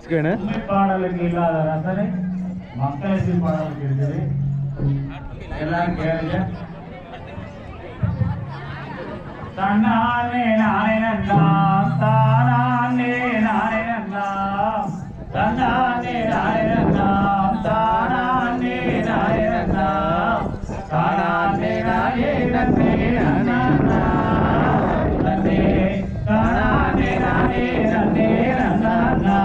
வச்சுக்கோண்ணே. பாடலுக்கு இல்லாத ரசனை மக்களுக்கு பாடலுக்கு இருக்குது. எல்லாரும் கேளுங்க. தன்னானே நானே நன்னாம் தானானே நானே நன்னாம் தன்னானே நானே நன்னாம் தானானே நானே நன்னாம் தானானே நானே நன்னே நன்னா நன்னே தானானே நானே நன்னே நன்னா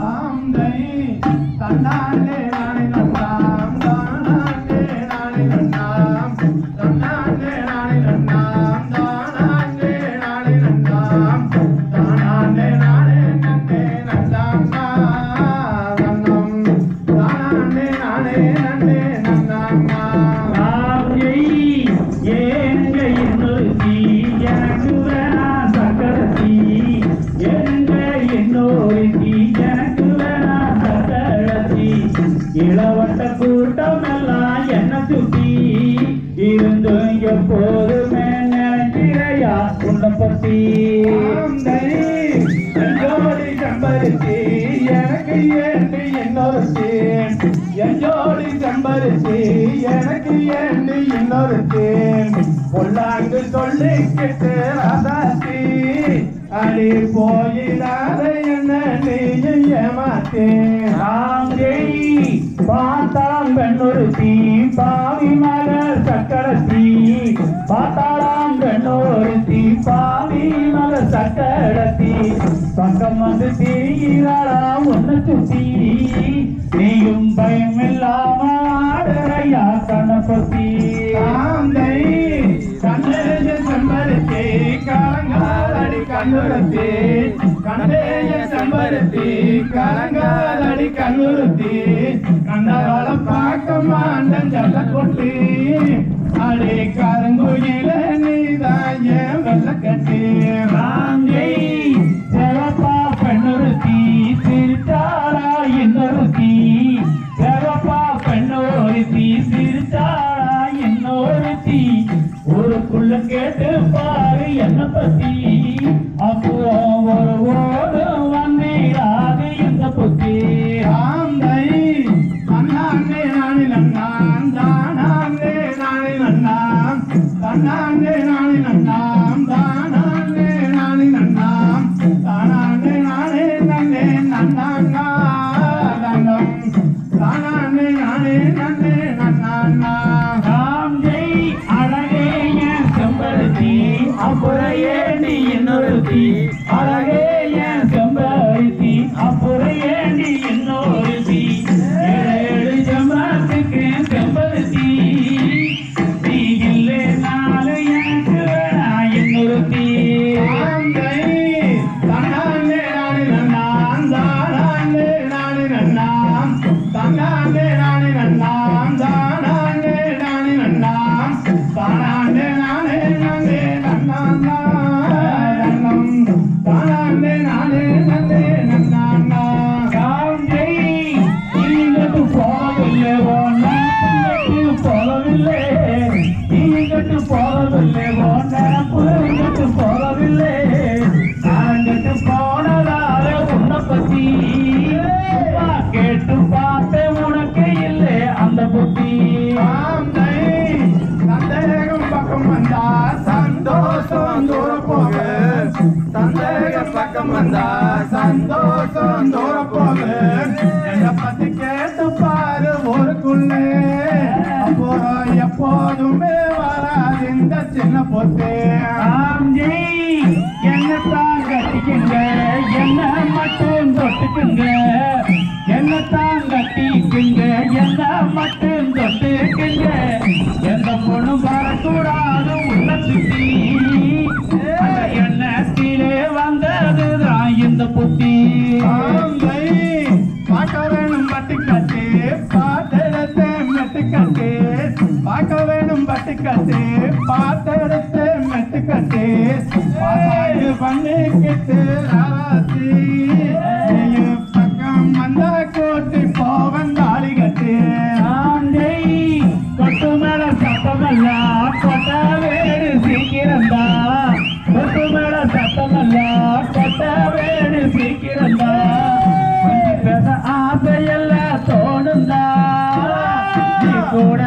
ஆம்தை தன்னானே நானே நன்னாம் தானானே நானே நன்னாம் தன்னானே நானே நன்னாம் தானானே நானே நன்னாம் தானானே நானே நன்னே நன்னாம் தானானே நானே நன்னே நன்னாம் ஆம்தை ஏங்க இன்னொருத்தி எனக்கு வேணா சக்கரத்தி எங்க இன்னொருத்தி எனக்கு வேணா சக்கரத்தி இளவட்ட கூட்டம் எல்லாம் என்ன சுத்தி இருந்து எப்போதுமே நினைக்கிறையா உன்னை பத்தி எஞ்சோடி செம்பருத்தி எனக்கு ஏண்டு இன்னொருத்தி எஞ்சோடி செம்பருத்தி எனக்கு ஏண்டு இன்னொருத்தி பொல்லாங்கு சொல்லிக்கிட்டு ராசாத்தி அடி போயிடாத என்ன நீயும் ஏமாத்தே பார்த்தாம் பெண்ணொருத்தி பாவி மலர் சக்கரத்தி பார்த்தாளாம் பெண்ணொருத்தி பாவி மலர் சக்கரத்தி பக்கம் வந்து திரிகிறாளாம் ஒன்னு சுத்தி நீயும் பயமில்லாம ஆடுறையா கண்ணப்பத்தி கண்ணேய செம்பருத்தி காலங்காலடி கண்ணுறுத்தி கண்ணேய செம்பருத்தி காலங்காலடி கண்ணுறுத்தி கண்டகாலம் பார்க்க மாண்டன் ஜல்ல கொட்டி அடி கருங்குயில நீதான் ஏன் வெள்ள கட்டி ராங்கை செவப்பா பெண்ணுறுத்தி சிரிச்சாரா இன்னொருத்தி செவப்பா பெண்ணொருத்தி சிரிச்சாரா இன்னொருத்தி ஊருக்குள்ள கேட்டு பாரு என்ன பத்தி அப்போ ஒரு ஓடு வந்தீராது இந்த புத்தி ஆந்தை அண்ணாண்டே நானே நன்னாம் தானாண்டே நானே நன்னாம் தன்னாண்டே நானே நன்னாம் தானாண்டே நானே நன்னாம் தானாண்டே நானே நன்னே நன்னாங்கா தங்கம் தானாண்டே நானே நன்னே நன்னாங்கா அப்புறையே நீ இன்னொருத்தி அழகே என் செம்பருத்தி அப்புறையே நீ இன்னொருத்தி ஏழு ஜம்பத்துக்கு செம்பருத்தி நீ இல்லை நாலு எனக்கு வேணா இன்னொருத்தி தன்னாண்டே நானே நன்னாம் தானாண்டே நானே நன்னாம் தன்னாண்டே நானே நன்னாம் தானாண்டே நானே நன்னாம் தானாண்டே நானே நன்னே தானாண்டே நானே நன்னே நன்னா காஞ்சை இங்கட்டு போகவில்லை ஒன்று போகவில்லை இங்கட்டு போகவில்லை ஒன்று போகவில்லை நாங்கட்டு போனதால உன்னை பத்தி கேட்டு பார்த்தேன் உனக்கு இல்லை அந்த புத்தி சந்தேகம் பக்கம் வந்தா சந்தோஷம் தூர போக சந்தேகம் பக்கம் வந்தா சந்தோஷம் தூர போக என்னை பத்தி கேட்டு பாரு ஊருக்குள்ளே அப்புறம் எப்போதுமே வராது இந்த சின்ன பொத்தே என்னத்தான் கட்டிக்குங்க என்ன மட்டும் தொட்டுக்குங்க என்னத்தான் கட்டிக்குங்க என்ன மட்டும் தொட்டுக்குங்க எந்த பொண்ணு வரக்கூடாது உள்ள சுத்தி எண்ணத்திலே வந்ததுதான் இந்த புத்தி பார்க்க வேணும் பட்டு கட்டு பாட்டெடுத்து மெட்டு கட்டு பார்க்க வேணும் பட்டு கட்டு பாட்டெடுத்து மெட்டு கட்டு பண்ணிக்கிட்டு ராசி பக்கம் வந்த கூட்டி போவன் தாலி கட்டு கொட்டு மேல சத்தமல்ல கொட்ட வேடு சீக்கிரந்தா கொட்டு மேல சத்தமல்ல கொட்ட வேடு சீக்கிரந்தா கூட